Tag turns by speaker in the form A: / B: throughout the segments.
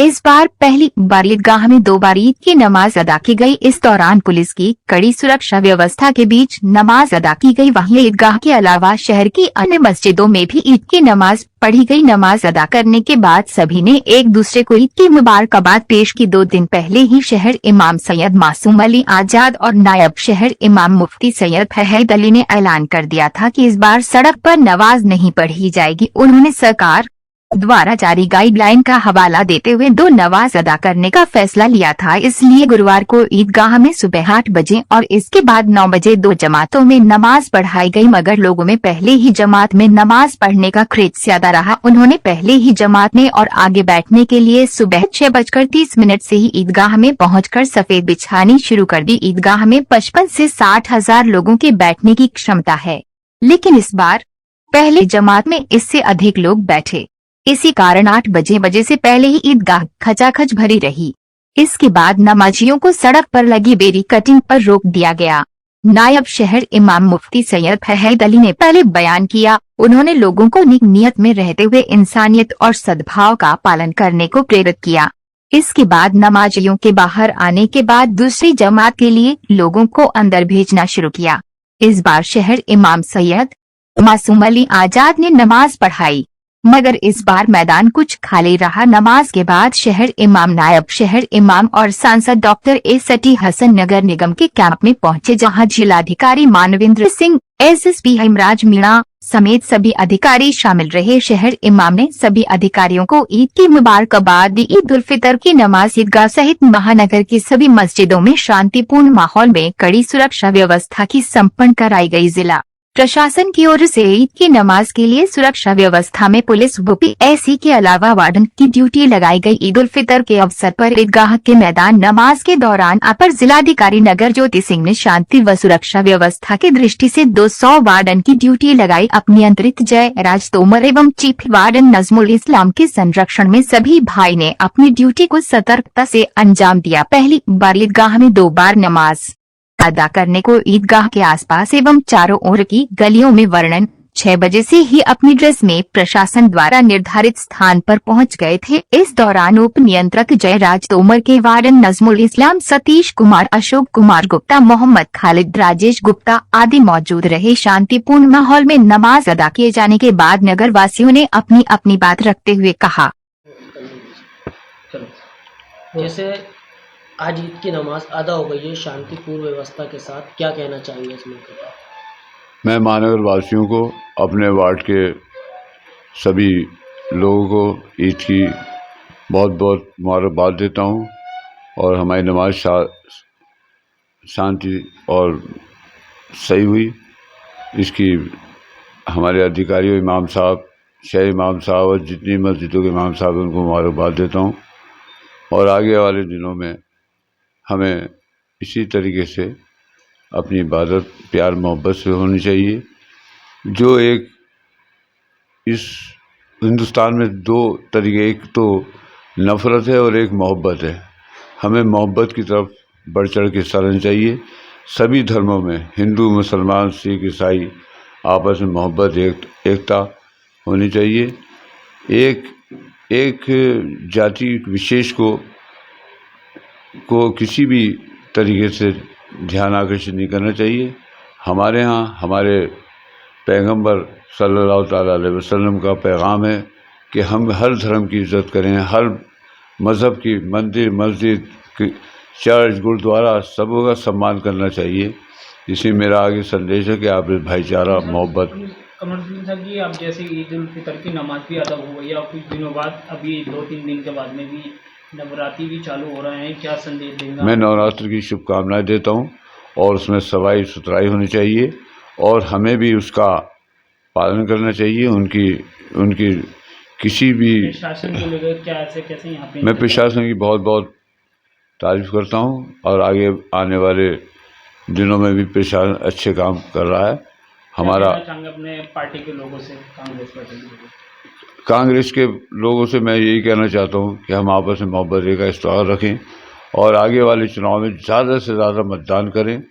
A: इस बार पहली बार ईदगाह में 2 बार ईद की नमाज अदा की गई। इस दौरान पुलिस की कड़ी सुरक्षा व्यवस्था के बीच नमाज अदा की गई। वहीं ईदगाह के अलावा शहर की अन्य मस्जिदों में भी ईद की नमाज पढ़ी गई। नमाज अदा करने के बाद सभी ने एक दूसरे को ईद की मुबारकबाद पेश की। 2 दिन पहले ही शहर इमाम सैयद मासूम अली आजाद और नायब शहर इमाम मुफ्ती सैयद फहद अली ने ऐलान कर दिया था कि इस बार सड़क पर नमाज नहीं पढ़ी जाएगी। उन्होंने सरकार द्वारा जारी गाइडलाइन का हवाला देते हुए 2 नमाज अदा करने का फैसला लिया था। इसलिए गुरुवार को ईदगाह में सुबह 8 बजे और इसके बाद 9 बजे 2 जमातों में नमाज पढ़ाई गई। मगर लोगों में पहले ही जमात में नमाज पढ़ने का क्रेज ज्यादा रहा। उन्होंने पहले ही जमात में और आगे बैठने के लिए सुबह 6:30 से ही ईदगाह में पहुंचकर सफेद बिछानी शुरू कर दी। ईदगाह में 55 से 60 हजार लोगों के बैठने की क्षमता है, लेकिन इस बार पहले जमात में इससे अधिक लोग बैठे। इसी कारण 8 बजे से पहले ही ईदगाह खचाखच भरी रही। इसके बाद नमाजियों को सड़क पर लगी बेरी कटिंग पर रोक दिया गया। नायब शहर इमाम मुफ्ती सैयद फहद अली ने पहले बयान किया। उन्होंने लोगों को नेक नियत में रहते हुए इंसानियत और सद्भाव का पालन करने को प्रेरित किया। इसके बाद नमाजियों के बाहर आने के बाद दूसरी जमात के लिए लोगों को अंदर भेजना शुरू किया। इस बार शहर इमाम सैयद मासूम अली आजाद ने नमाज पढ़ाई, मगर इस बार मैदान कुछ खाली रहा। नमाज के बाद शहर इमाम, नायब शहर इमाम और सांसद डॉक्टर एसटी हसन नगर निगम के कैंप में पहुंचे, जहां जिलाधिकारी मानवेंद्र सिंह, एसएसपी हेमराज मीणा समेत सभी अधिकारी शामिल रहे। शहर इमाम ने सभी अधिकारियों को ईद की मुबारकबाद दी। ईद उल फितर की नमाज ईदगाह सहित महानगर की सभी मस्जिदों में शांतिपूर्ण माहौल में कड़ी सुरक्षा व्यवस्था की संपन्न कराई गई। जिला प्रशासन की ओर से ईद की नमाज के लिए सुरक्षा व्यवस्था में पुलिस WPSC के अलावा वार्डन की ड्यूटी लगाई गई। ईद उल फितर के अवसर पर ईदगाह के मैदान नमाज के दौरान अपर जिलाधिकारी नगर ज्योति सिंह ने शांति व सुरक्षा व्यवस्था की दृष्टि से 200 वार्डन की ड्यूटी लगाई। अपनियंत्रित जयराज तोमर एवं चीफ वार्डन नजमुल इस्लाम के संरक्षण में सभी भाई ने अपनी ड्यूटी को सतर्कता से अंजाम दिया। पहली बार ईदगाह में 2 बार नमाज अदा करने को ईदगाह के आसपास एवं चारों ओर की गलियों में वर्णन 6 बजे से ही अपनी ड्रेस में प्रशासन द्वारा निर्धारित स्थान पर पहुंच गए थे। इस दौरान उप नियंत्रक जयराज तोमर के वार्डन नजमुल इस्लाम, सतीश कुमार, अशोक कुमार गुप्ता, मोहम्मद खालिद, राजेश गुप्ता आदि मौजूद रहे। शांतिपूर्ण माहौल में नमाज अदा किए जाने के बाद नगर वासियों ने अपनी अपनी बात रखते हुए कहा।
B: जैसे आज ईद की नमाज अदा हो गई है शांतिपूर्ण व्यवस्था के साथ, क्या कहना चाहेंगे इस मौके पर?
C: मैं महानगर वासियों को, अपने वार्ड के सभी लोगों को ईद की बहुत बहुत मुबारकबाद देता हूं और हमारी नमाज शांति और सही हुई, इसकी हमारे अधिकारियों, इमाम साहब, शहर इमाम साहब और जितनी मस्जिदों के इमाम साहब उनको मुबारकबाद देता हूं। और आगे वाले दिनों में हमें इसी तरीके से अपनी इबादत प्यार मोहब्बत से होनी चाहिए। जो एक इस हिंदुस्तान में 2 तरीके, एक तो नफ़रत है और एक मोहब्बत है। हमें मोहब्बत की तरफ बढ़ चढ़ के चलना चाहिए। सभी धर्मों में, हिंदू, मुसलमान, सिख, ईसाई, आपस में मोहब्बत, एकता होनी चाहिए। एक जाति विशेष को किसी भी तरीके से ध्यान आकर्षित नहीं करना चाहिए। हमारे यहाँ हमारे पैगंबर सल्लल्लाहु ताला अलैहि वसल्लम का पैगाम है कि हम हर धर्म की इज़्ज़त करें, हर मज़हब की, मंदिर, मस्जिद, चर्च, गुरुद्वारा, सबों का सम्मान करना चाहिए। इसी मेरा आगे संदेश है कि आप भाईचारा, मोहब्बत।
D: कमरुद्दीन साहब जी, अब जैसे ईद उल फितर की नमाज भी अदा हो गई है और कुछ दिनों बाद, अभी 2-3 दिन के बाद में भी नवरात्रि भी चालू हो रहे हैं, क्या संदेश देंगे? मैं
C: नवरात्र की शुभकामनाएं देता हूं और उसमें सफाई सुथराई होनी चाहिए और हमें भी उसका पालन करना चाहिए। उनकी किसी भी
D: प्रशासन को लेकर क्या कैसे यहाँ पे?
C: मैं प्रशासन की बहुत बहुत तारीफ करता हूं और आगे आने वाले दिनों में भी प्रशासन अच्छे काम कर रहा है। हमारा
D: अपने पार्टी के लोगों से,
C: कांग्रेस के लोगों से मैं यही कहना चाहता हूं कि हम आपस में मोहब्बत का इस्तेमाल रखें और आगे वाले चुनाव में ज़्यादा से ज़्यादा मतदान करें,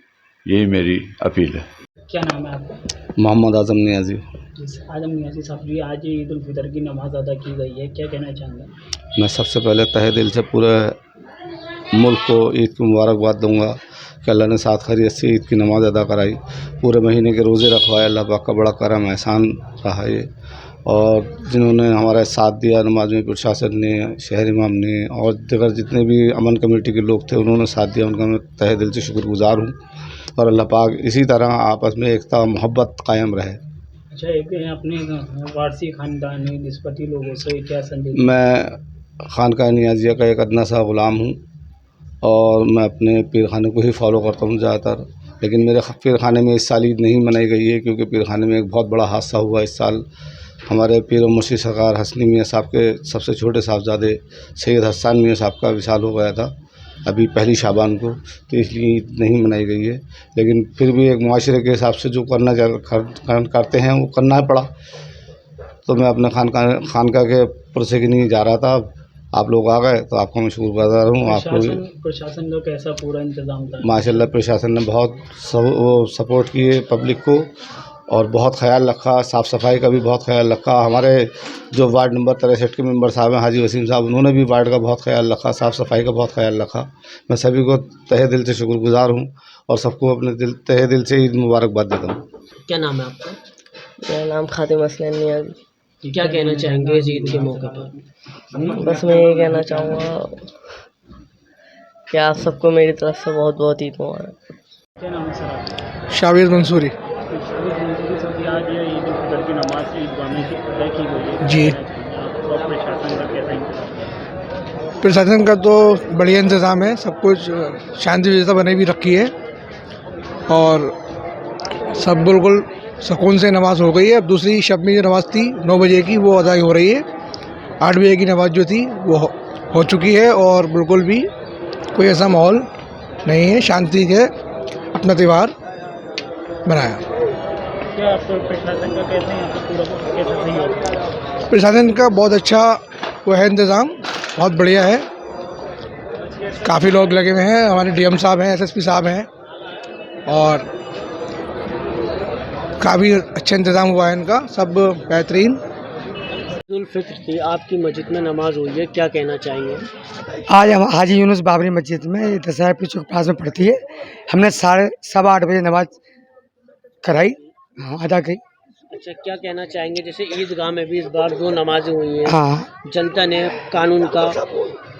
C: यही मेरी अपील है।
D: क्या नाम है आपका?
E: मोहम्मद आजम नियाजी।
D: आजम नियाजी साहब जी, आज ईद उल फितर की नमाज अदा की गई है, क्या कहना चाहेंगे?
E: मैं सबसे पहले तहे दिल से पूरे मुल्क को ईद की मुबारकबाद दूंगा कि अल्लाह ने साथ खैरियत से ईद की नमाज़ अदा कराई, पूरे महीने के रोज़े रखवाए। अल्लाह पाक का बड़ा करम एहसान रहा ये। और जिन्होंने हमारा साथ दिया नमाज में, प्रशासन ने, शहर इमाम ने और दीगर जितने भी अमन कमेटी के लोग थे उन्होंने साथ दिया, उनका मैं तहे दिल से शुक्रगुजार हूँ। और अल्लाह पाक इसी तरह आपस में एकता मोहब्बत कायम रहे।
D: अच्छा, एक अपने वारसी खानदानी निस्बती लोगों से क्या संदेश?
E: मैं खानका नियाजिया का एक अदना सा ग़ुलाम हूँ और मैं अपने पीर खाने को ही फॉलो करता हूँ ज़्यादातर। लेकिन मेरे पीर खाने में इस साल ईद नहीं मनाई गई है क्योंकि पीर खाने में एक बहुत बड़ा हादसा हुआ इस साल। हमारे पीर और मुर्शिद सरकार हसनी मियाँ साहब के सबसे छोटे साहबजादे सैयद हसन मियाँ साहब का विशाल हो गया था अभी पहली शाबान को, तो इसलिए ईद नहीं मनाई गई है। लेकिन फिर भी एक मुआशरे के हिसाब से जो करते हैं वो करना पड़ा। तो मैं अपने खानका के पुरसे की नहीं जा रहा था, आप लोग आ गए तो आपका मैं शुक्रगुजार हूँ। आपको
D: प्रशासन का कैसा पूरा इंतजाम था?
E: माशाल्लाह प्रशासन ने बहुत सपोर्ट किए पब्लिक को और बहुत ख्याल रखा, साफ़ सफाई का भी बहुत ख्याल रखा। हमारे जो वार्ड नंबर 63 के मेंबर साहब हैं हाजी वसीम साहब, उन्होंने भी वार्ड का बहुत ख्याल रखा, साफ़ सफाई का बहुत ख्याल रखा। मैं सभी को तहे दिल से शुक्रगुजार हूँ और सबको अपने तहे दिल से ईद मुबारकबाद देता हूँ।
B: क्या नाम है आपका?
F: मेरा नाम खातिम असलम नियाज़ी।
B: क्या कहना चाहेंगे इस ईद के मौके पर?
F: बस मैं ये कहना चाहूँगा कि आप सबको मेरी तरफ से बहुत बहुत ईद मुबारक।
D: क्या नाम है सर आपका?
G: शाबिर मंसूरी।
D: आज ईद उल फितर की नमाज ईदगाह में अदा की गई है,
G: जी।
D: और प्रशासन का कैसा इंतजाम?
G: प्रशासन का तो बढ़िया इंतज़ाम है, सब कुछ शांति व्यवस्था बनी भी रखी है और सब बिल्कुल सुकून से नमाज हो गई है। अब दूसरी शब में जो नमाज़ थी 9 बजे की वो अदा हो रही है। 8 बजे की नमाज जो थी वो हो चुकी है और बिल्कुल भी कोई ऐसा माहौल नहीं है, शांति से अपना त्यौहार मनाया।
D: क्या आप प्रशासन का कैसे यहाँ पर पूरा कैसा सही होगा?
G: प्रशासन का बहुत अच्छा वो है, इंतज़ाम बहुत बढ़िया है। काफ़ी लोग लगे हुए हैं, हमारे डीएम साहब हैं, एसएसपी साहब हैं और काफ़ी अच्छा इंतज़ाम हुआ है इनका, सब बेहतरीन।
B: ईद उल फित्र थी, आपकी मस्जिद में नमाज हुई है, क्या कहना चाहेंगे?
H: आज हम हाजी यूनुस बाबरी मस्जिद में दशहरा पीर चौक पास में पड़ती है। हमने 8:30 बजे नमाज कराई, हाँ अदा की।
B: अच्छा, क्या कहना चाहेंगे जैसे ईदगाह में भी इस बार 2 नमाजें हुई हैं,
H: हाँ,
B: जनता ने कानून का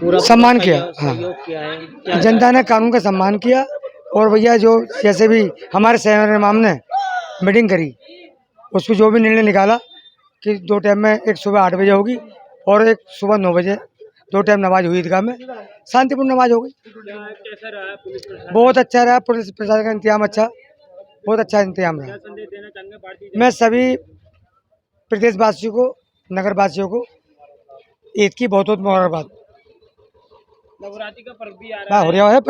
B: पूरा
H: सम्मान किया। हाँ,
B: सहयोग किया है, क्या
H: जनता ने कानून का सम्मान किया और भैया जो जैसे भी हमारे शहर इमाम ने मीटिंग करी उसमें जो भी निर्णय निकाला कि 2 टाइम में, एक सुबह 8 बजे होगी और एक सुबह 9 बजे, 2 टाइम नमाज हुई ईदगाह में, शांतिपूर्ण नमाज हो गई।
D: कैसा रहा पुलिस प्रशासन?
H: बहुत अच्छा रहा, पुलिस प्रशासन का इंतजाम अच्छा, बहुत अच्छा इंतजाम रहा।
D: संदेश देना चाहेंगे पार्टी?
H: मैं सभी प्रदेशवासियों को, नगरवासियों को ईद की बहुत बहुत मुबारकबाद।
D: नवरात्रि का पर्व भी आ रहा
H: हो रहा है।